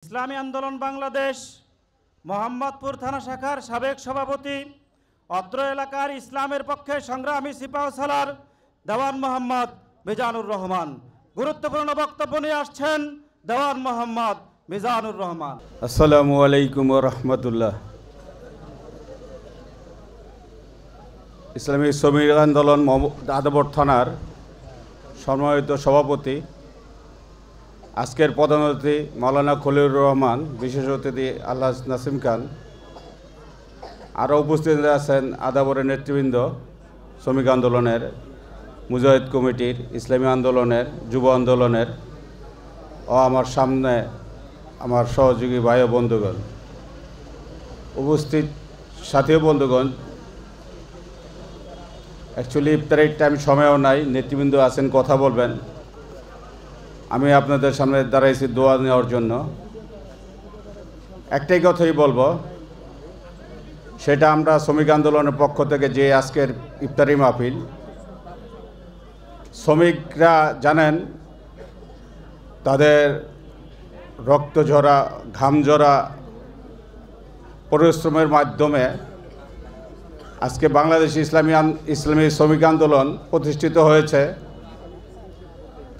ইসলামী আন্দোলন বাংলাদেশ মোহাম্মদপুর থানা শাখার সাবেক সভাপতি অত্র এলাকার ইসলামের পক্ষে সংগ্রামী সিপাহসালার দেওয়ান মোহাম্মদ মিজানুর রহমান গুরুত্বপূর্ণ বক্তব্য নিয়ে আসছেন। দেওয়ান মোহাম্মদ মিজানুর রহমান। আসসালামু আলাইকুম ওয়া রাহমাতুল্লাহ। ইসলামী শ্রমিক আন্দোলন আদাবর থানার সম্মানিত সভাপতি, আজকের প্রধান অতিথি মাওলানা খলিলুর রহমান, বিশেষ অতিথি আল্লাহ নাসিম খান, আরও উপস্থিত আছেন আদাবরের নেতৃবৃন্দ, শ্রমিক আন্দোলনের, মুজাহিদ কমিটির, ইসলামী আন্দোলনের, যুব আন্দোলনের ও আমার সামনে আমার সহযোগী ভাই ও বন্ধুগণ, উপস্থিত সাথী ও বন্ধুগণ। অ্যাকচুয়ালি ইফতারের টাইম সময়ও নাই, নেতৃবৃন্দ আছেন, কথা বলবেন। আমি আপনাদের সামনে দাঁড়াইছি দোয়া নেওয়ার জন্য। একটাই কথাই বলবো, সেটা আমরা শ্রমিক আন্দোলনের পক্ষ থেকে যে আজকের ইফতারি মাহফিল, শ্রমিকরা জানেন তাদের রক্ত ঝরা, ঘাম ঝরা পরিশ্রমের মাধ্যমে আজকে বাংলাদেশ ইসলামী শ্রমিক আন্দোলন প্রতিষ্ঠিত হয়েছে।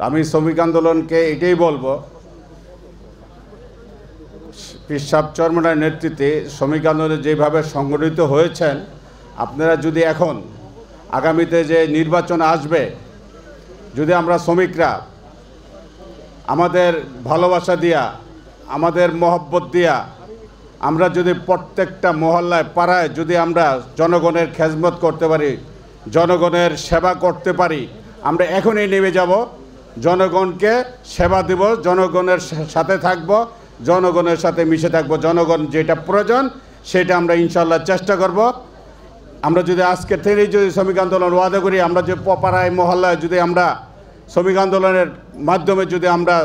আমি শ্রমিক আন্দোলনকে এটাই বলবো, পীর সাহেব চরমনার নেতৃত্বে শ্রমিক আন্দোলনে যেভাবে সংগঠিত হয়েছেন, আপনারা যদি এখন আগামীতে যে নির্বাচন আসবে, যদি আমরা শ্রমিকরা আমাদের ভালোবাসা দিয়া, আমাদের মহব্বত দিয়া, আমরা যদি প্রত্যেকটা মহল্লায়, পাড়ায় যদি আমরা জনগণের খেদমত করতে পারি, জনগণের সেবা করতে পারি, আমরা এখনই নেমে যাব, জনগণকে সেবা দেব, জনগণের সাথে থাকব, জনগণের সাথে মিশে থাকব। জনগণ যেটা প্রয়োজন সেটা আমরা ইনশাল্লাহ চেষ্টা করব। আমরা যদি আজকে থেকেই যদি শ্রমিক আন্দোলন ওয়াদা করি, আমরা যে পাড়ায় মহল্লায় যদি আমরা শ্রমিক আন্দোলনের মাধ্যমে যদি আমরা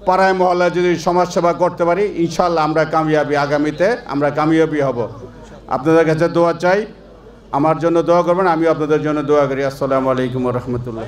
পাড়ায় মহল্লায় যদি সমাজসেবা করতে পারি, ইনশাল্লাহ আমরা কামিয়াবি, আগামীতে আমরা কামিয়াবি হব। আপনাদের কাছে দোয়া চাই, আমার জন্য দোয়া করবেন, আমি আপনাদের জন্য দোয়া করি। আসসালামু আলাইকুম ওয়া রাহমাতুল্লাহ।